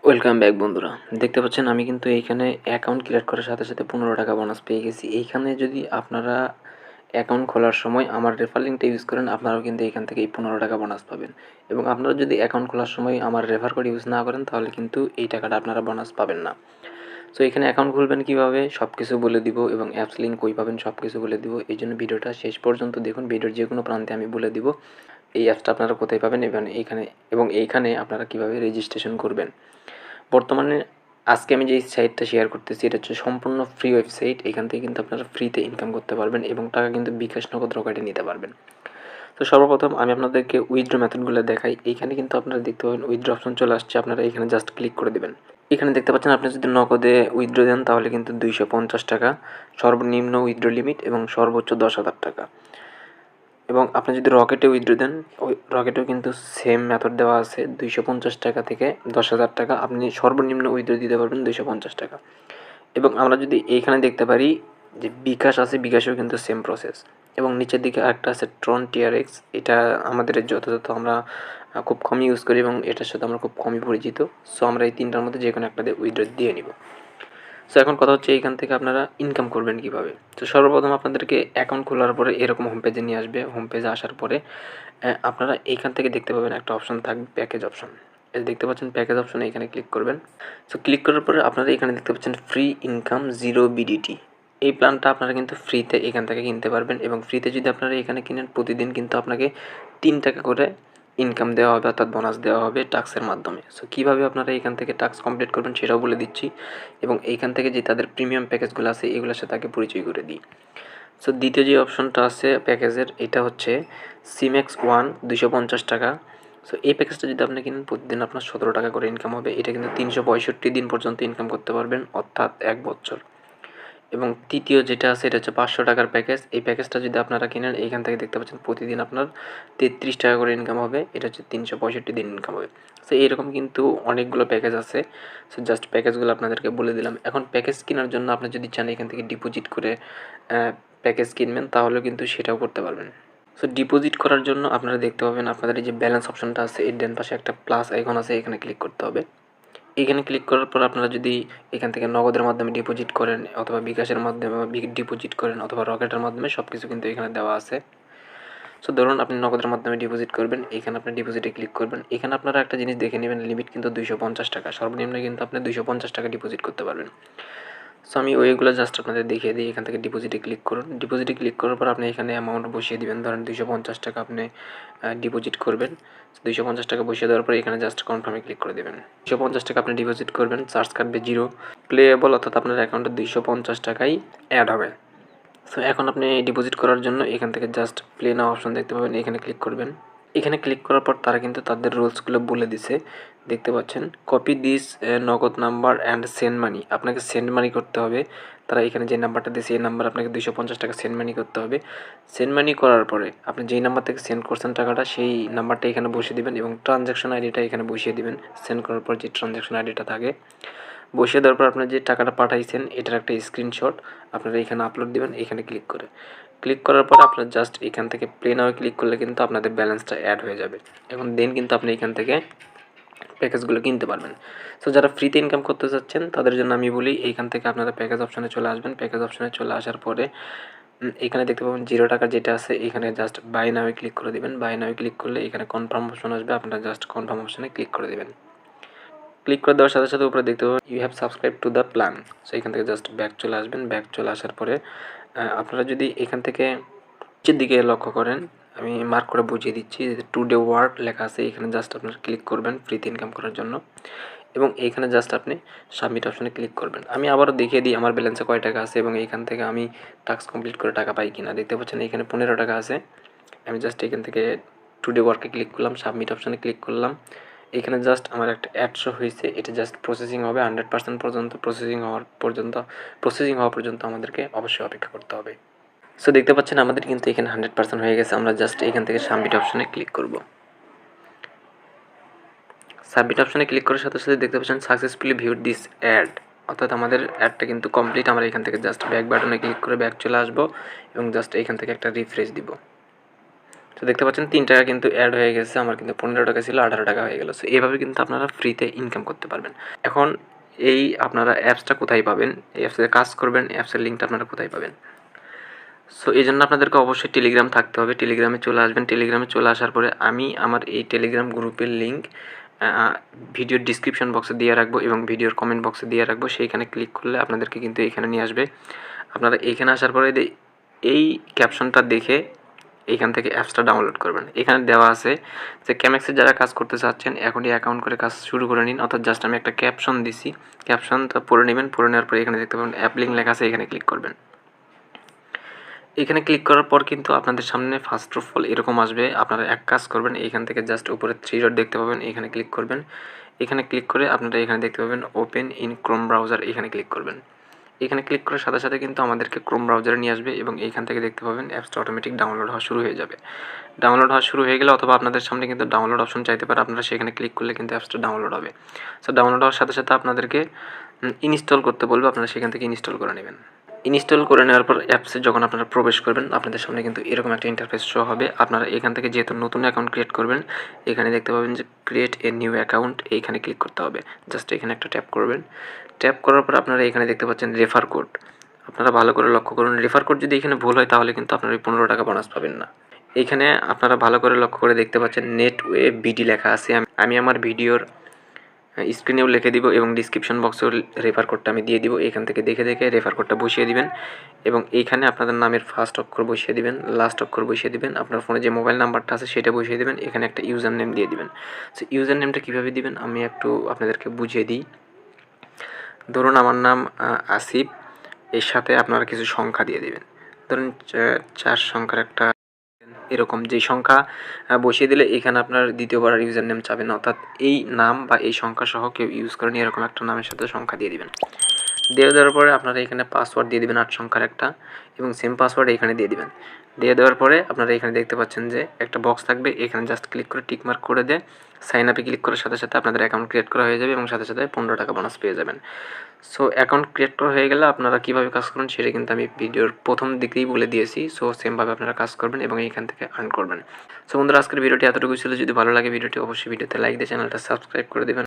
Welcome back বন্ধুরা। দেখতে পাচ্ছেন আমি কিন্তু এইখানে অ্যাকাউন্ট ক্রিয়েট করার সাথে সাথে 15 টাকা বোনাস পেয়ে গেছি। এইখানে যদি আপনারা অ্যাকাউন্ট খোলার সময় আমার রেফার লিঙ্কটা ইউজ করেন, আপনারাও কিন্তু এখান থেকে এই 15 টাকা বোনাস পাবেন। এবং আপনারা যদি অ্যাকাউন্ট খোলার সময় আমার রেফার কোড ইউজ না করেন, তাহলে কিন্তু এই টাকাটা আপনারা বোনাস পাবেন না। সো এখানে অ্যাকাউন্ট খুলবেন কীভাবে সব কিছু বলে দিব, এবং অ্যাপস লিঙ্ক কই পাবেন সব কিছু বলে দিব। এই জন্য ভিডিওটা শেষ পর্যন্ত দেখুন। ভিডিওর যে কোনো প্রান্তে আমি বলে দিব এই অ্যাপসটা আপনারা কোথায় পাবেন এবং এইখানে আপনারা কীভাবে রেজিস্ট্রেশন করবেন। বর্তমানে আজকে আমি যে সাইটটা শেয়ার করতেছি, এটা হচ্ছে সম্পূর্ণ ফ্রি ওয়েবসাইট। এখান থেকে কিন্তু আপনারা ফ্রিতে ইনকাম করতে পারবেন এবং টাকা কিন্তু বিকাশ, নগদ, রকেটে নিতে পারবেন। তো সর্বপ্রথম আমি আপনাদেরকে উইথড্র মেথডগুলো দেখাই। এইখানে কিন্তু আপনারা দেখতে পাবেন উইথড্র অপশন চলে আসছে। আপনারা এখানে জাস্ট ক্লিক করে দেবেন। এখানে দেখতে পাচ্ছেন আপনি যদি নগদে উইথড্র দেন তাহলে কিন্তু 250 টাকা সর্বনিম্ন উইথড্র লিমিট এবং সর্বোচ্চ 10,000 টাকা। এবং আপনি যদি রকেটে উইথড্র দেন, ওই রকেটেও কিন্তু সেম মেথড দেওয়া আছে। 250 টাকা থেকে 10,000 টাকা আপনি সর্বনিম্ন উইথড্র দিতে পারবেন 250 টাকা। এবং আমরা যদি এইখানে দেখতে পারি যে বিকাশ আছে, বিকাশেও কিন্তু সেম প্রসেস। এবং নিচের দিকে আরেকটা আছে ট্রন টিআরএক্স। এটা আমাদের যথাযথ আমরা খুব কম ইউজ করি এবং এটার সাথে আমরা খুব কমই পরিচিত। সো আমরা এই তিনটার মধ্যে যে কোনো একটাতে উইথড্র দিয়ে নিব। সো এখন কথা হচ্ছে এইখান থেকে আপনারা ইনকাম করবেন কীভাবে। তো সর্বপ্রথম আপনাদেরকে অ্যাকাউন্ট খোলার পরে এরকম হোম পেজে নিয়ে আসবে। হোম পেজে আসার পরে আপনারা এইখান থেকে দেখতে পাবেন একটা অপশন থাকবে, প্যাকেজ অপশন। এই দেখতে পাচ্ছেন প্যাকেজ অপশনে এখানে ক্লিক করবেন। সো ক্লিক করার পরে আপনারা এখানে দেখতে পাচ্ছেন ফ্রি ইনকাম 0 বিডিটি। এই প্ল্যানটা আপনারা কিন্তু ফ্রিতে এখান থেকে কিনতে পারবেন। এবং ফ্রিতে যদি আপনারা এখানে কিনেন, প্রতিদিন কিন্তু আপনাকে 3 টাকা করে ইনকাম দেওয়া হবে, অর্থাৎ বোনাস দেওয়া হবে টাস্কের মাধ্যমে। সো কীভাবে আপনারা এখান থেকে টাস্ক কমপ্লিট করবেন সেটাও বলে দিচ্ছি। এবং এইখান থেকে যে তাদের প্রিমিয়াম প্যাকেজগুলো আছে এগুলোর সাথে আগে পরিচয় করে দিই। সো দ্বিতীয় যে অপশনটা আছে প্যাকেজের, এটা হচ্ছে সিম্যাক্স 1 250 টাকা। সো এই প্যাকেজটা যদি আপনি কিনেন, প্রতিদিন আপনার 17 টাকা করে ইনকাম হবে। এটা কিন্তু 365 দিন পর্যন্ত ইনকাম করতে পারবেন, অর্থাৎ 1 বছর। এবং তৃতীয় যেটা আছে এটা হচ্ছে 500 টাকার প্যাকেজ। এই প্যাকেজটা যদি আপনারা কিনেন, এইখান থেকে দেখতে পাচ্ছেন প্রতিদিন আপনার 33 টাকা করে ইনকাম হবে। এটা হচ্ছে 365 দিন ইনকাম হবে। সো এইরকম কিন্তু অনেকগুলো প্যাকেজ আছে। সো জাস্ট প্যাকেজগুলো আপনাদেরকে বলে দিলাম। এখন প্যাকেজ কেনার জন্য আপনি যদি চান এখান থেকে ডিপোজিট করে প্যাকেজ কিনবেন, তাহলেও কিন্তু সেটাও করতে পারবেন। সো ডিপোজিট করার জন্য আপনারা দেখতে পাবেন আপনাদের এই যে ব্যালেন্স অপশনটা আছে, এর ডান পাশে একটা প্লাস আইকন আছে, এখানে ক্লিক করতে হবে। এখানে ক্লিক করার পর আপনারা যদি এখান থেকে নগদের মাধ্যমে ডিপোজিট করেন, অথবা বিকাশের মাধ্যমে ডিপোজিট করেন, অথবা রকেটের মাধ্যমে, সব কিছু কিন্তু এখানে দেওয়া আছে। সো ধরুন আপনি নগদের মাধ্যমে ডিপোজিট করবেন, এখানে আপনি ডিপোজিটে ক্লিক করবেন। এখানে আপনারা একটা জিনিস দেখে নেবেন, লিমিট কিন্তু 250 টাকা, সর্বনিম্ন কিন্তু আপনি 250 টাকা ডিপোজিট করতে পারবেন। সো আমি ওইগুলো জাস্ট আপনাদের দেখিয়ে দিই। এখান থেকে ডিপোজিটে ক্লিক করুন। ডিপোজিটে ক্লিক করার পর আপনি এখানে অ্যামাউন্ট বসিয়ে দিবেন। ধরেন 250 টাকা আপনি ডিপোজিট করবেন। 250 টাকা বসিয়ে দেওয়ার পরে এখানে জাস্ট কনফার্মে ক্লিক করে দেবেন। 250 টাকা আপনি ডিপোজিট করবেন, চার্জ কাটবে 0, প্লেয়েবল, অর্থাৎ আপনার অ্যাকাউন্টে 250 টাকাই অ্যাড হবে। সো এখন আপনি ডিপোজিট করার জন্য এখান থেকে জাস্ট প্লে নাও অপশন দেখতে পাবেন, এখানে ক্লিক করবেন। এখানে ক্লিক করার পর তারা কিন্তু তাদের রুলসগুলো বলে দিছে, দেখতে পাচ্ছেন। কপি দিস নগদ নাম্বার অ্যান্ড সেন্ড মানি। আপনাকে সেন্ড মানি করতে হবে। তারা এখানে যে নাম্বারটা দিয়েছে এই নাম্বার আপনাকে 250 টাকা সেন্ড মানি করতে হবে। সেন্ড মানি করার পরে আপনি যেই নাম্বার থেকে সেন্ড করছেন টাকাটা, সেই নাম্বারটা এখানে বসিয়ে দেবেন এবং ট্রানজ্যাকশন আইডিটা এখানে বসিয়ে দেবেন। সেন্ড করার পর যে ট্রানজ্যাকশন আইডিটা থাকে বসিয়ে দেওয়ার পর আপনার যে টাকাটা পাঠাইছেন এটার একটা স্ক্রিনশট আপনারা এখানে আপলোড দেবেন, এখানে ক্লিক করে। ক্লিক করার পর আপনার জাস্ট এখান থেকে প্লে নাও ক্লিক করলে কিন্তু আপনাদের ব্যালেন্সটা অ্যাড হয়ে যাবে। এখন দেন কিন্তু আপনি এখান থেকে প্যাকেজগুলো কিনতে পারবেন। সো যারা ফ্রিতে ইনকাম করতে চাচ্ছেন তাদের জন্য আমি বলি, এইখান থেকে আপনারা প্যাকেজ অপশনে চলে আসবেন। প্যাকেজ অপশনে চলে আসার পরে এখানে দেখতে পাবেন 0 টাকা যেটা আছে, এখানে জাস্ট বাই নাও ক্লিক করে দেবেন। বাই নাও ক্লিক করলে এখানে কনফার্ম অপশন আসবে, আপনারা জাস্ট কনফার্ম অপশনে ক্লিক করে দেবেন। ক্লিক করে দেওয়ার সাথে সাথে উপরে দেখতে পাবেন you have subscribe to the plan. So এখান থেকে জাস্ট ব্যাক চলে আসবেন। ব্যাক চলে আসার পরে আপনারা যদি এখান থেকে নিচের দিকে লক্ষ্য করেন, আমি মার্ক করে বুঝিয়ে দিচ্ছি, টুডে ওয়ার্ক লেখা আছে, এখানে জাস্ট আপনারা ক্লিক করবেন ফ্রিতে ইনকাম করার জন্য। এবং এইখানে জাস্ট আপনি সাবমিট অপশনে ক্লিক করবেন। আমি আবারও দেখিয়ে দিই আমার ব্যালেন্সে কয় টাকা আছে এবং এইখান থেকে আমি টাস্ক কমপ্লিট করে টাকা পাই কিনা। দেখতে পাচ্ছেন এখানে 15 টাকা আছে। আমি জাস্ট এখান থেকে টুডে ওয়ার্কে ক্লিক করলাম, সাবমিট অপশনে ক্লিক করলাম। এখানে জাস্ট আমার একটা অ্যাড শো হয়েছে, এটা জাস্ট প্রসেসিং হবে। 100% পর্যন্ত প্রসেসিং হওয়া পর্যন্ত আমাদেরকে অবশ্যই অপেক্ষা করতে হবে। সো দেখতে পাচ্ছেন আমাদের কিন্তু এখানে 100% হয়ে গেছে। আমরা জাস্ট এখান থেকে সাবমিট অপশনে ক্লিক করব। সাবমিট অপশনে ক্লিক করার সাথে সাথে দেখতে পাচ্ছেন সাকসেসফুলি ভিউড দিস অ্যাড, অর্থাৎ আমাদের অ্যাডটা কিন্তু কমপ্লিট। আমরা এখান থেকে জাস্ট ব্যাক বাটনে ক্লিক করে ব্যাক চলে আসবো এবং জাস্ট এখান থেকে একটা রিফ্রেশ দিব। তো দেখতে পাচ্ছেন 3 টাকা কিন্তু অ্যাড হয়ে গেছে, আমার কিন্তু 15 টাকা ছিল 18 টাকা হয়ে গেল। সো এভাবে কিন্তু আপনারা ফ্রিতে ইনকাম করতে পারবেন। এখন এই আপনারা অ্যাপসটা কোথায় পাবেন, এই অ্যাপসে কাজ করবেন, অ্যাপসের লিঙ্কটা আপনারা কোথায় পাবেন? সো এই জন্য আপনাদেরকে অবশ্যই টেলিগ্রাম থাকতে হবে। টেলিগ্রামে চলে আসবেন। টেলিগ্রামে চলে আসার পরে আমি আমার এই টেলিগ্রাম গ্রুপের লিঙ্ক ভিডিওর ডিসক্রিপশন বক্সে দিয়ে রাখবো এবং ভিডিওর কমেন্ট বক্সে দিয়ে রাখবো। সেইখানে ক্লিক করলে আপনাদেরকে কিন্তু এইখানে নিয়ে আসবে। আপনারা এইখানে আসার পরে এই ক্যাপশনটা দেখে এইখান থেকে অ্যাপসটা ডাউনলোড করবেন। এখানে দেওয়া আছে যে ক্যামেক্সে যারা কাজ করতে চাচ্ছেন এখনই অ্যাকাউন্ট করে কাজ শুরু করে নিন, অর্থাৎ জাস্ট আমি একটা ক্যাপশন দিছি, ক্যাপশনটা পড়ে নেবেন। পড়ে নেওয়ার পরে এখানে দেখতে পাবেন অ্যাপ লিঙ্ক লেখা আছে, এখানে ক্লিক করবেন। এখানে ক্লিক করার পর কিন্তু আপনাদের সামনে ফার্স্ট অফ অল এরকম আসবে। আপনারা এক কাজ করবেন, এইখান থেকে জাস্ট উপরে 3 ডট দেখতে পাবেন, এখানে ক্লিক করবেন। এখানে ক্লিক করে আপনারা এখানে দেখতে পাবেন ওপেন ইন ক্রোম ব্রাউজার, এখানে ক্লিক করবেন। এখানে ক্লিক করার সাথে সাথে কিন্তু আমাদেরকে ক্রোম ব্রাউজারে নিয়ে আসবে এবং এইখান থেকে দেখতে পাবেন অ্যাপসটা অটোমেটিক ডাউনলোড হওয়া শুরু হয়ে যাবে। ডাউনলোড হওয়া শুরু হয়ে গেলে অথবা আপনাদের সামনে কিন্তু ডাউনলোড অপশন চাইতে পারে, আপনারা সেখানে ক্লিক করলে কিন্তু অ্যাপসটা ডাউনলোড হবে। সো ডাউনলোড হওয়ার সাথে সাথে আপনাদেরকে ইনস্টল করতে বলবে, আপনারা সেখান থেকে ইনস্টল করে নেবেন। ইনস্টল করে নেওয়ার পর অ্যাপসে যখন আপনারা প্রবেশ করবেন আপনাদের সামনে কিন্তু এরকম একটা ইন্টারফেস শো হবে। আপনারা এখান থেকে যেহেতু নতুন অ্যাকাউন্ট ক্রিয়েট করবেন, এখানে দেখতে পাবেন যে ক্রিয়েট এ নিউ অ্যাকাউন্ট, এইখানে ক্লিক করতে হবে। জাস্ট এখানে একটা ট্যাপ করবেন। ট্যাপ করার পর আপনারা এখানে দেখতে পাচ্ছেন রেফার কোড। আপনারা ভালো করে লক্ষ্য করুন, রেফার কোড যদি এখানে ভুল হয় তাহলে কিন্তু আপনারা 15 টাকা বোনাস পাবেন না। এইখানে আপনারা ভালো করে লক্ষ্য করে দেখতে পাচ্ছেন netwaybd লেখা আছে। আমি আমার ভিডিওর স্ক্রিনেও লিখে দিব এবং ডিসক্রিপশন বক্সেও রেফার কোডটা আমি দিয়ে দিব। এখান থেকে দেখে দেখে রেফার কোডটা বসিয়ে দিবেন এবং এইখানে আপনাদের নামের ফার্স্ট অক্ষর বসিয়ে দিবেন, লাস্ট অক্ষর বসিয়ে দিবেন, আপনার ফোনে যে মোবাইল নাম্বারটা আছে সেটা বসিয়ে দিবেন। এখানে একটা ইউজার নেম দিয়ে দিবেন। সো ইউজার নেমটা কীভাবে দিবেন আমি একটু আপনাদেরকে বুঝিয়ে দিই। ধরুন আমার নাম আসিফ, এর সাথে আপনারা কিছু সংখ্যা দিয়ে দিবেন। ধরুন 4 সংখ্যার একটা এরকম যেই সংখ্যা বসিয়ে দিলে এখানে আপনার দ্বিতীয়বার আর ইউজার নেম চাবে না, অর্থাৎ এই নাম বা এই সংখ্যা সহ কেউ ইউজ করেনি এরকম একটা নামের সাথে সংখ্যা দিয়ে দিবেন। দিয়ে দেওয়ার পরে আপনারা এখানে পাসওয়ার্ড দিয়ে দিবেন 8 সংখ্যার একটা এবং সেম পাসওয়ার্ড এখানে দিয়ে দিবেন। দিয়ে দেওয়ার পরে আপনারা এখানে দেখতে পাচ্ছেন যে একটা বক্স থাকবে, এখানে জাস্ট ক্লিক করে টিক মার্ক করে দিয়ে সাইন আপে ক্লিক করার সাথে সাথে আপনাদের অ্যাকাউন্ট ক্রিয়েট করা হয়ে যাবে এবং সাথে সাথে 15 টাকা বোনাস পেয়ে যাবেন। সো অ্যাকাউন্ট ক্রিয়েট করা হয়ে গেলে আপনারা কীভাবে কাজ করবেন সেটা কিন্তু আমি ভিডিওর প্রথম দিকেই বলে দিয়েছি। সো সেমভাবে আপনারা কাজ করবেন এবং এইখান থেকে আর্ন করবেন। সো বন্ধুরা আজকের ভিডিওটি এতটুকু ছিল। যদি ভালো লাগে ভিডিওটি অবশ্যই ভিডিওতে লাইক দিয়ে চ্যানেলটা সাবস্ক্রাইব করে দেবেন।